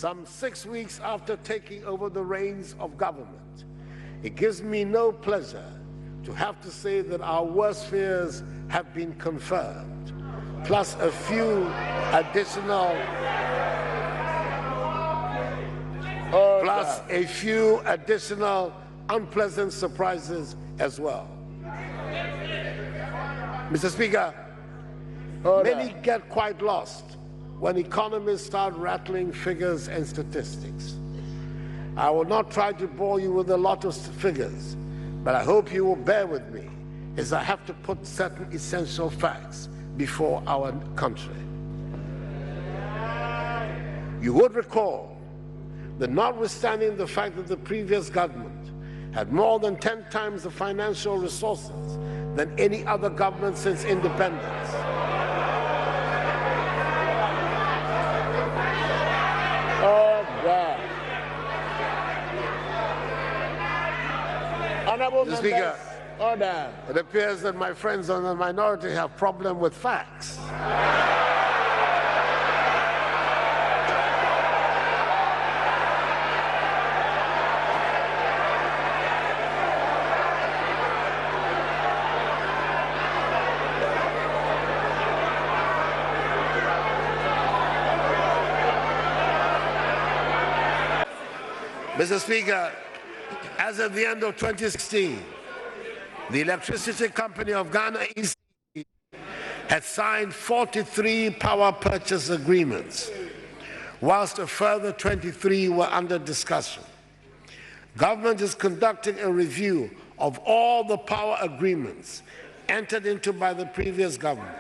some 6 weeks after taking over the reins of government, it gives me no pleasure to have to say that our worst fears have been confirmed, plus a few additional unpleasant surprises as well. Mr. Speaker, many get quite lost when economists start rattling figures and statistics. I will not try to bore you with a lot of figures, but I hope you will bear with me as I have to put certain essential facts before our country. You would recall that notwithstanding the fact that the previous government had more than 10 times the financial resources than any other government since independence, Mr. Speaker, order. It appears that my friends on the minority have problem with facts. Mr. Speaker, as of the end of 2016, the Electricity Company of Ghana had signed 43 power purchase agreements, whilst a further 23 were under discussion. Government is conducting a review of all the power agreements entered into by the previous government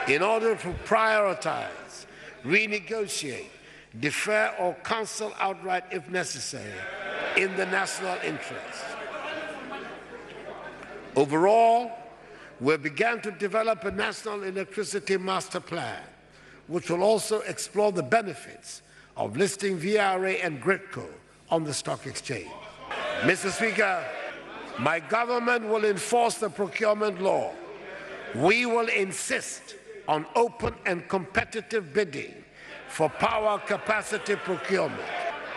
in order to prioritize, renegotiate, defer or cancel outright if necessary in the national interest. Overall, we began to develop a national electricity master plan, which will also explore the benefits of listing VRA and GRIDCO on the stock exchange. Mr. Speaker, my government will enforce the procurement law. We will insist on open and competitive bidding for power capacity procurement.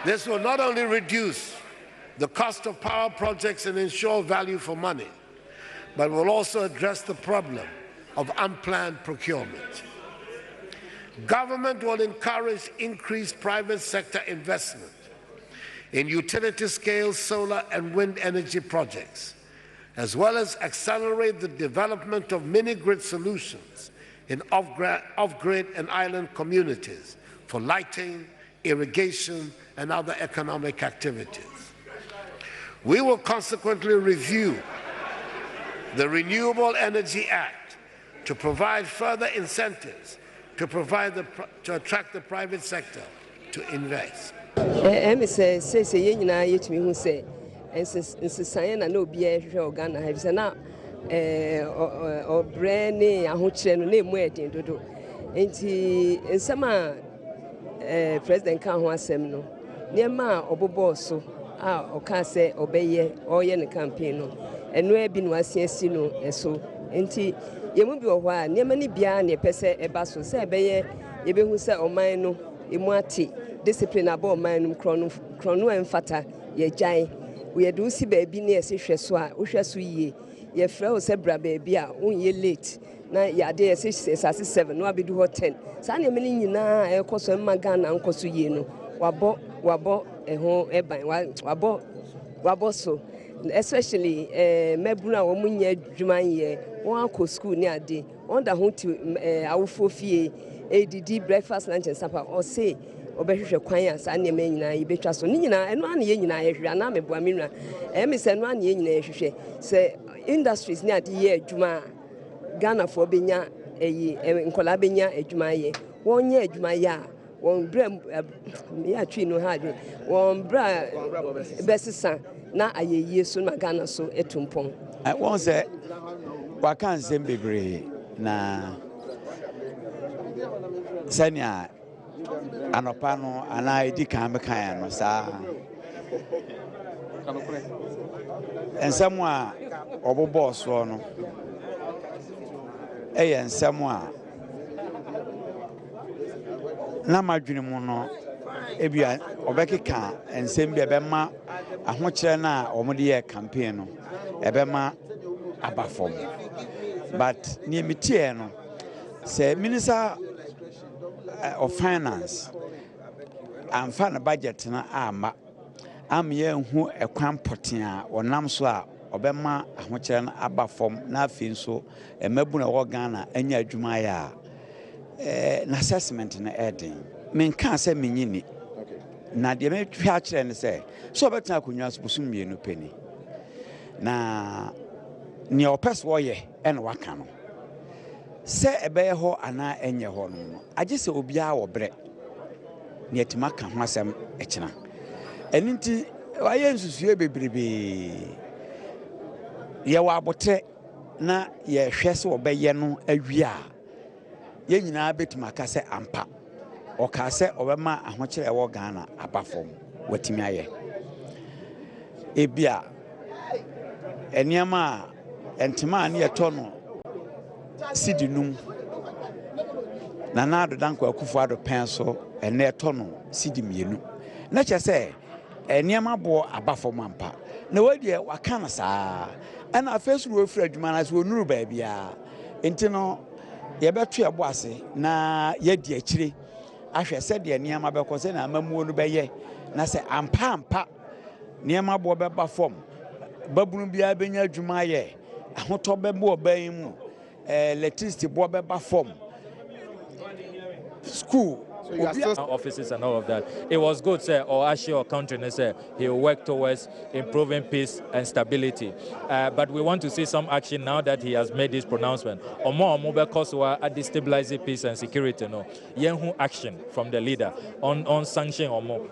This will not only reduce the cost of power projects and ensure value for money, but will also address the problem of unplanned procurement. Government will encourage increased private sector investment in utility-scale solar and wind energy projects, as well as accelerate the development of mini-grid solutions in off-grid and island communities for lighting, irrigation, and other economic activities. We will consequently review the Renewable Energy Act to provide further incentives to attract the private sector to invest. President Kanho asem no niema obobo so a oka se obeye oye ne campaign no eno e bi no asiasi no eso enti yemu bi ohwa a niema ni bia na pese eba so se ebeye yebehu se oman no emu ate discipline aba oman no krono emfata ye gyan we do si ba bi na ese hwe so a wo hwe so yie ye frɛ o se bra ba bi a unye late na yade ese 7 no abedu ho 10 sa na emeni nyina ekoso magana nkoso yie no wabo eho eban wabo so especially mebuna wo munya adwuman ye won akọ school ni ade on da ho ti awofo fie edidi breakfast lunch and supper or say obehwehwe kwan a sa na eme nyina yebetwa so ni nyina eno ana ye nyina yehwe ana meboa menwa me se eno ana ye nyina yehwe se industries ni ade ye adwuma Ghana for benya nkola benya adwuma ye wonye adwuma ye a won bra me atwi no ha de won bra besisa na ayeye so na Ghana so etumpon won say wakan zembebre na sanya anopa no ana edi kan mekan no sa ensemu a obobo so no ensemu a na madwene mu no ebia obekeka ensem bia bema ahokyere na omode ye campaign no ebema abafom but ni emitie no say minister of finance amfa na budget na ama amye hu ekwan potea onam so a obema ahokyere na abafom na afi nso emabu na wo Ghana anya adwuma ya na assessment na eden men kan say menyini na de me twa kire ne say so betan akonwa so busum mienu peni na ni opes wo ye en waka no se ebeye ho ana enye ho no age se obia wo bre ne etima ka ho asem ekina eninti waye nsusue bebrebe ye wa abote na ye hwe se obeye no awia ye nyina betima ka se ampa o ka se obema ahokyere ewo Ghana abafom watimi aye ebia eniama entima ne yetono sidinum na nado danko akufo ado penso ene etono sidimienu na che se eniama bo abafom ampa na wadie wakana saa ana afesuru ofura adwuma na se onuru ba bia enti no ye beto ebo ase na ye di akire ahwe se de eniama bekose na amamuo no beye na se ampa niama bo beba fom babunu bia benya adwuma ye ahoto bebo oban mu electricity bo beba fom school offices and all of that. It was good, sir, or actually our country, sir, he will work towards improving peace and stability. But we want to see some action now that he has made this pronouncement. Or more because we are destabilizing peace and security. No, yenhu action from the leader on sanction or more.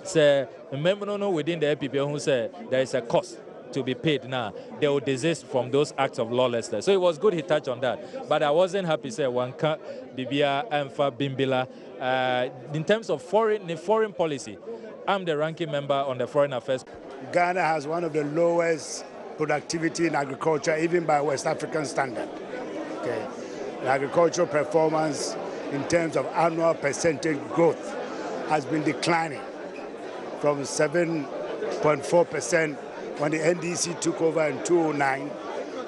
Sir, remember no within the APP who said there is a cost to be paid now. They will desist from those acts of lawlessness. So it was good he touched on that. But I wasn't happy, sir, Wanka, Bibia, Amfa, Bimbila. In terms of foreign policy, I'm the ranking member on the Foreign Affairs. Ghana has one of the lowest productivity in agriculture, even by West African standard. Okay. The agricultural performance in terms of annual percentage growth has been declining from 7.4% when the NDC took over in 2009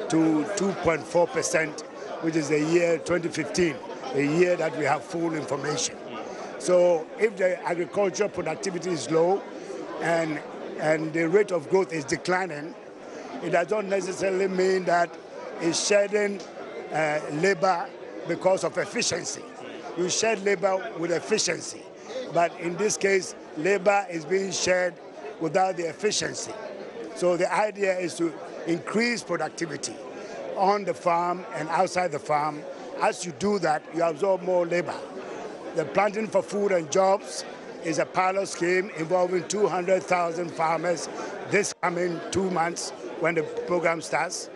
to 2.4%, which is the year 2015, the year that we have full information. So if the agricultural productivity is low and the rate of growth is declining, it does not necessarily mean that it's shedding labor because of efficiency. You shed labor with efficiency, but in this case, labor is being shared without the efficiency. So the idea is to increase productivity on the farm and outside the farm. As you do that, you absorb more labor. The Planting for Food and Jobs is a pilot scheme involving 200,000 farmers this coming 2 months when the program starts.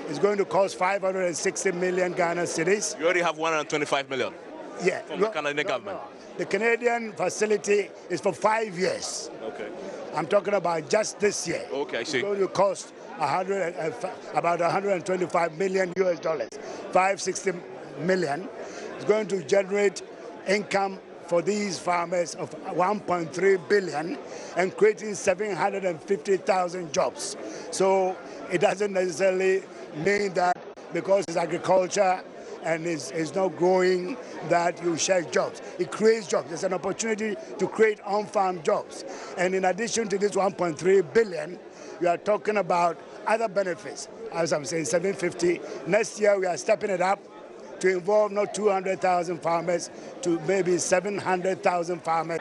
It's going to cost 560 million Ghana cedis. You already have 125 million. Yeah. From the Canadian government. The Canadian facility is for 5 years. Okay. I'm talking about just this year. Okay, I see. It's going to cost about 125 million US dollars. 560 million. It's going to generate income for these farmers of 1.3 billion and creating 750,000 jobs. So it doesn't necessarily mean that because it's agriculture and is not growing that you share jobs. It creates jobs. There's an opportunity to create on-farm jobs. And in addition to this 1.3 billion, we are talking about other benefits. As I'm saying, 750. Next year, we are stepping it up to involve not 200,000 farmers to maybe 700,000 farmers.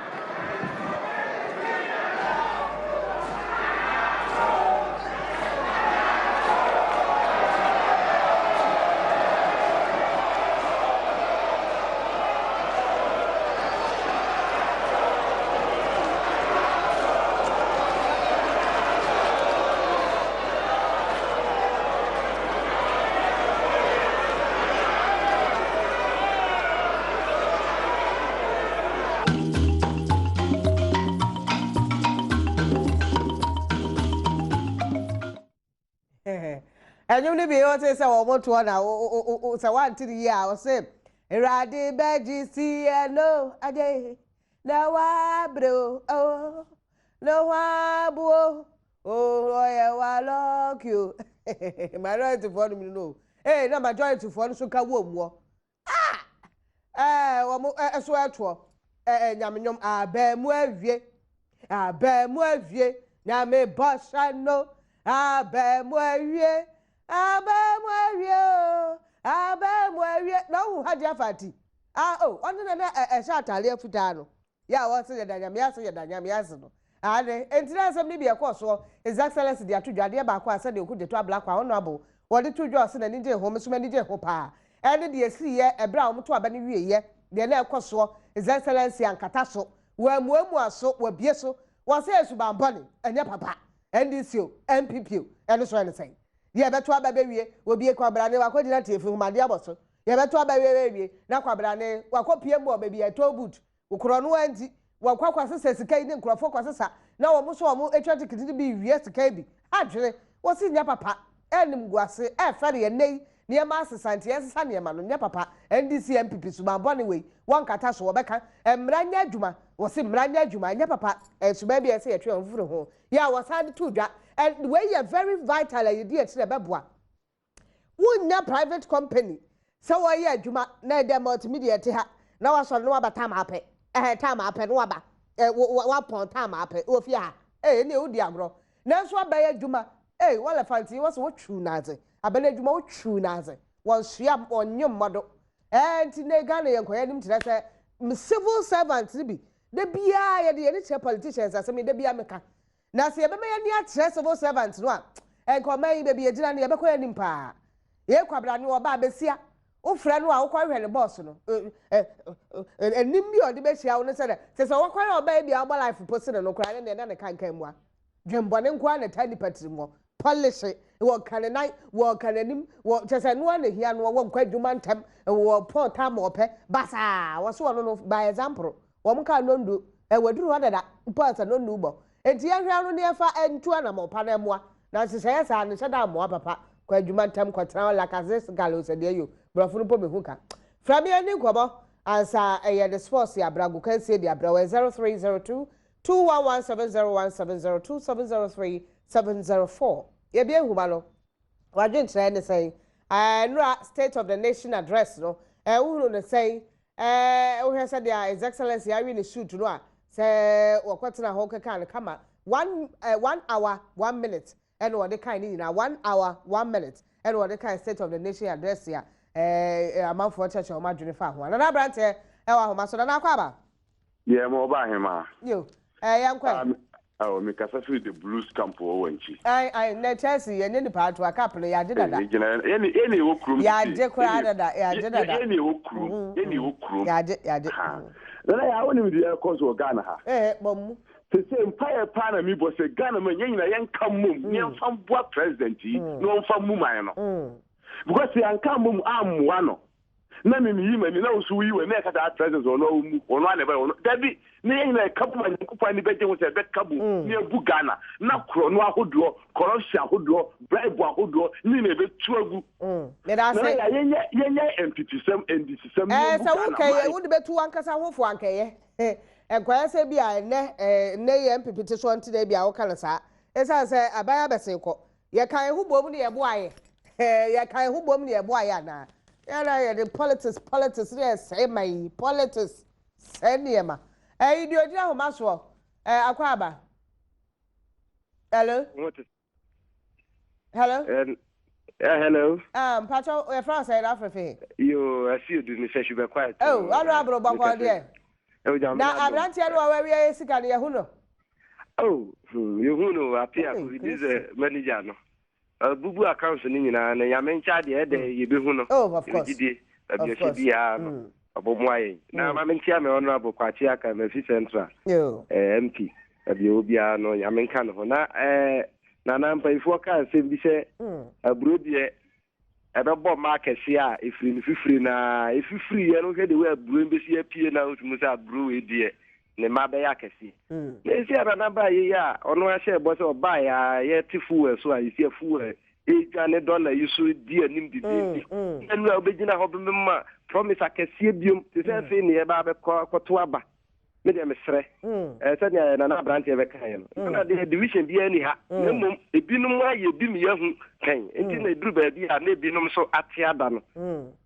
And you need be able to say, what one so 1 to the year, I was saying, Radi Beji, see, no, a day. na wa bro oh no wa bo oh yeah wa lock you majority for me no eh na majority for so ka wo mu wo mo so eto nyamenyom abemu awie na me bossa no abemu awie na hu hadi afati oh onu na sha atale afuta no ya wo se yedanyam ya se yedanyam ya se no ade entina asem ni bi ekoso his excellence dia to dwade ba kwa ase de oku de to abla kwa honorable wo de to dwo se na ni je ho mesoma ni je ho pa ene de esi ye ebra wo to aba ni wie ye de na ekoso his excellence ankata so wa muamu aso wa bie so wo se esuba mbone enye papa NDC o MPP o ene so ene sen ye beto aba be wie obi ekwabra ne wakodina tiefu humade aboso ye beto aba wie na kwabra ne wakopie mu oba bi eto boot ukro no anti wakwakwa sesa sika ni nkrofo kwasesa na wo so wo etwa tikiti bi wie sika bi adwere wo si nya papa enim guase e fere ye nei ne ma asesante ye sesa ne ma no nya papa NDC MPP suba bone we won kata so wo beka emranya adwuma wo si mranya adwuma nya papa suba bi ese ye twe onfuru ho ya wo sad to dwa and the way you are very vital you dey to the beboa wunya private company so wo ye adwuma na de multimedia te ha na wa so no abata ma ape time ape no aba wa pon time ape ofi ha ne odi agro na so aba ye adwuma wala fanti wo so wo tru naze abana adwuma wo tru naze won sua onyem modo nti ne Ghana ye nkoya nim tira se civil servants bi de bia ye de ne politicians asemi de bia meka na se ebe me ye ni atre civil servants no a enkoma yi be bi ejina ne ye be koya nim pa ye kwabra ne oba abesia ofra no a wo kwahwe ne boss no enim bi odi be hia wo ne se wo kwahwe oba bi a life post ne no kra ne na ne kankan mu a dwembone nko na tani patri mo polish wo kanenai wo kanenim wo chese no na hia no wo nkwadwuma ntem wo porta mo pe basa wo so no by example wo mka nondu waduru wadada porta nondu bo enti ya hwa no ne fa entu na mo pa na moa na se se sa ne sheda mo papa kwadwuma ntem kwatra la kazes galos de yo brofo no po me huka from ye ni kobo ansa the sports ya brago kan se dia brawo 0302 21170102703 ye bia huma no wadwen tire ne say nura state of the nation address no uhuru ne say wo hwese dia his excellency ya wi ne shoot no a say wakotena ho keka ne kama 1 hour 1 minute and what the kind ni na 1 hour 1 minute and what the kind state of the nation address ya amanfo church o madwene fa ho na brante wa ho maso na akwa ba ye mo ba hema yo yankwa me kasa fi the blues camp o wanchi na Chelsea ye ne pa to akaple ya de dada ye wo krum ya de kwa dada ya de dada ye wo krum ya de na ya woni mi de cause o Ghana ha bom se empire pa na mi bo se Ghana man ye nyina ye nka mum ye mfa boa president yi no mfa mum an no because yan ka mum amwa no na me yi mani na usu yi we na ka ta president ono mu ono ane ba ono dabi ne yin na kabu man kupa ni beje wo se be kabu ni ebu Ghana na kro no ahodo corruption ahodo bribe ahodo ni na be tuagu me da say yenye MPP sem NDC sem so wo kai wo de betu ankasa hofo ankaye enkwaya se bia ne ye MPP te so nti da bia wo kana sa esa se abaya bese ko ye kan hu bom ne ye bo aye ye kan hu bom ne ye bo aye na ya the politics yes say my politics say niema idi odi ahoma so akwa aba hello hello pacho e France say Africa yo I see you do me say you be quiet oh honorable bakwa there na abranti anu wa wi sika ne ye hu no oh you hu no apia ko this manager no bubu account ni nyina na ya mencha de ye be hu no of course gidi abia bia no abomoaye na ma mencha me honorable kwachi aka me fi central MP abia obia no ya menka no na na mpa ifo ka se bi se aburodie ebebo market sia ifiri na ifiri ye no ke de we aburo be sia pie na otumu sa aburo we die ne ma be ya kesi ne sia na ba ye ya ono a she bo se oba ya ye tifu e so a isi afu e $8 yusu di anim di enu obegina ho be ma promise akesi biom te se fe ne ye ba be koto aba me de me sere said na na brand e be kan no na the division bi ani ha na mum ebinum aye bi me yahu kan enti na duru ba bi a na ebinum so ate ada no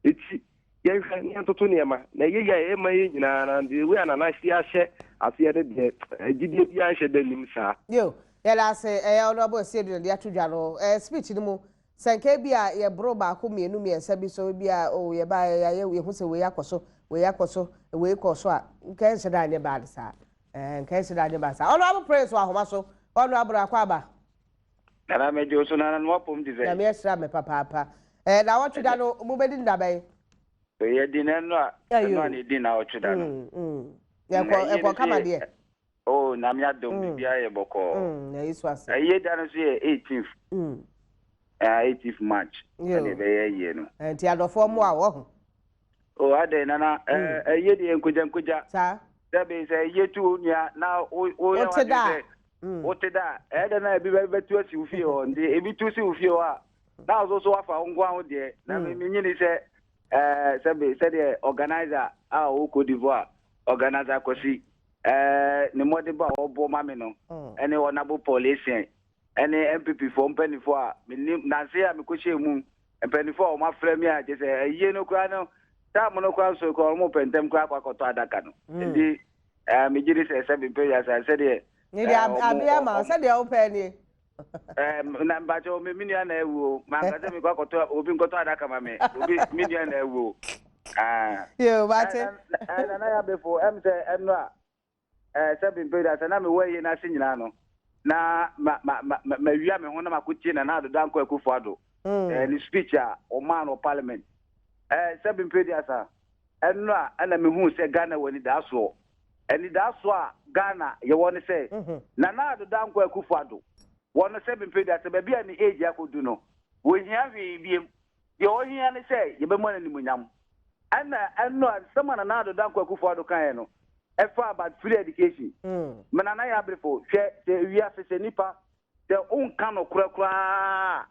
eti ye hwa ni antoto ne ma na ye ye ma ye nyina na de we na na si ahye afia de gidie bi ahye da nim sa yo ya la se honorable said de atudwa no speech ni mu senke bi a ye bro ba ko mienu miensa bi so bi a o ye ba ye hu se we yakoso we koso a nke se da ne ba sa nke se da ne ba sa honorable praise wa homa so honorable akwa ba na me jo so na no pom di ze na me esra me papa na watwida no mu bedi ndabai ye di na no a no na di na watwida no ye ko kama de oh na me adom bibia ye boko na isu ase ye da no so ye 18th 18th March and be ye no enti adofo mu a wo ho oh ade na ye di enkuja sa da be say ye tu nya na o ya wa say wote da ede na ebi be tu asi ufie o ndi ebi tu si ufie o a na zo so afa ngwa ho de na me nyini se se de organizer a o Cote d'Ivoire organizer kosi ne mode ba obo mame no ene onabo police ene MPP for mpani for a na se a me ko mu mpani for o ma frɛ me a je se ye no kra no ta mo no kra so ko mo pentem kra kwakoto adaka no ndi me giri se be pe ya se de ni dia abia ma se de o pe ni na mbacho me minia na ewu ma ga se me kwakoto obi nkoto adaka ma me obi minia na ewu yo bate na ya before say no a se be pe ya se na me we na sinyina no na ma wia me ho na makuti na ado danko akufo ado ni speech a o man o parliament se be pe ya sa no a ana me hu se Ghana wani da so eni da so a Ghana ye woni say na ado danko akufo ado woni se be pe ya se be bia ni age akodu no wo hia hwe biem ye o hia ni say ye be mo na nimunyam ana sama na ado danko akufo ado kan no efa about free education manana ya brefo hwe se wia se nipa se unka no kura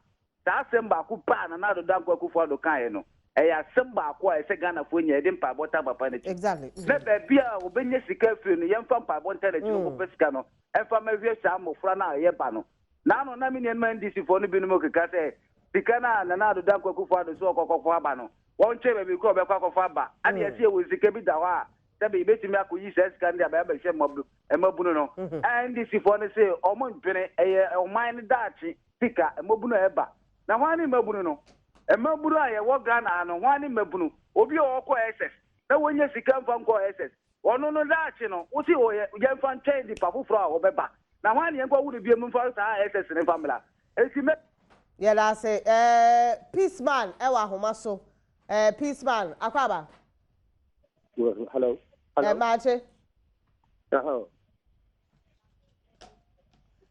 ta semba ku pa na ado danko akufo ado kan no ya semba ko e se Ghana fo nya de mpa bota papa na chi exactly na ba bia obenye sika free no yemfa mpa bota na chi no ko sika no efa ma hwe sha mofra na ye ba no na no na mi ne man disi fo no bi no mo keka se sika na ado danko akufo ado so kokofo aba no won che ba bi ko be kokofo aba ade ya se we sika bi da wa tabe ibetimi akoyi seska ndi aba be hye mabunu no ndc for ne say omo mpene oman ne daachi sika mabunu eba na hwani mabunu no mabunu aye wo Ghana no hwani mabunu obi o ko ss na wonye sika mfa nko ss ono no daachi no uti o ye mfa ntwendi pafufro a obeba na hwani enko wude biem mfa sa ss ne famila etime ye la say peaceman ewa homa so peaceman akwaba hello Mache.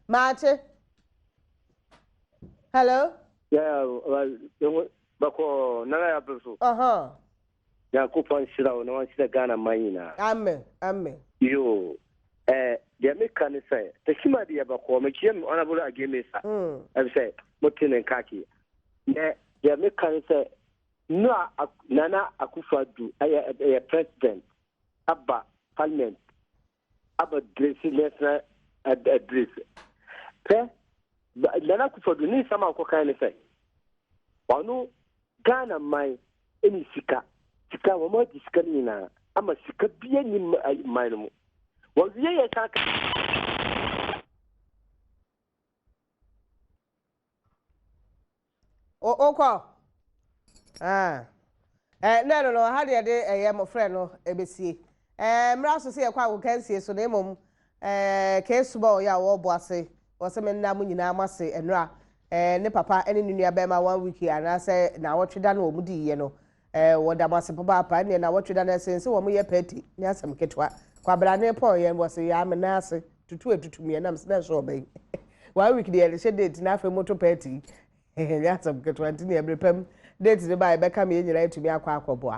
Mache. Hello? Yeah, bako nana ya peso. Ya kupon shira no wan shira Ghana manyina. Amen. Yo, the American say, the shima dia bako me kiem honorable agemesa. I say, mutinen kaki. The American say, no nana akufadu a president. Abba Parliament, Abba Dressing National Address. Nana Kufodu ni sama ko kan say. Wano Ghana mai eni sika wo mo disika ni na ama sika bia ni mai no. Wo ye saka Oko no ha de mo friend no ebesie mra so se ye kwa wo kansie so na emom kesuba ya wo boase wo se me nna mu nyina amase enra ne papa ene nunua be ma 1 week ana se na wotweda na wo mudi ye no wo da mase papa ne na wotweda na se wo mo ye party ni asem ketwa kwa bra ne po ye wo se ya me na ase tutu me na mse na so be 1 week de ye date na afa moto party ni asem ketwa ntini ebrepam date de ba be ka me nyira etumi akwa akoboa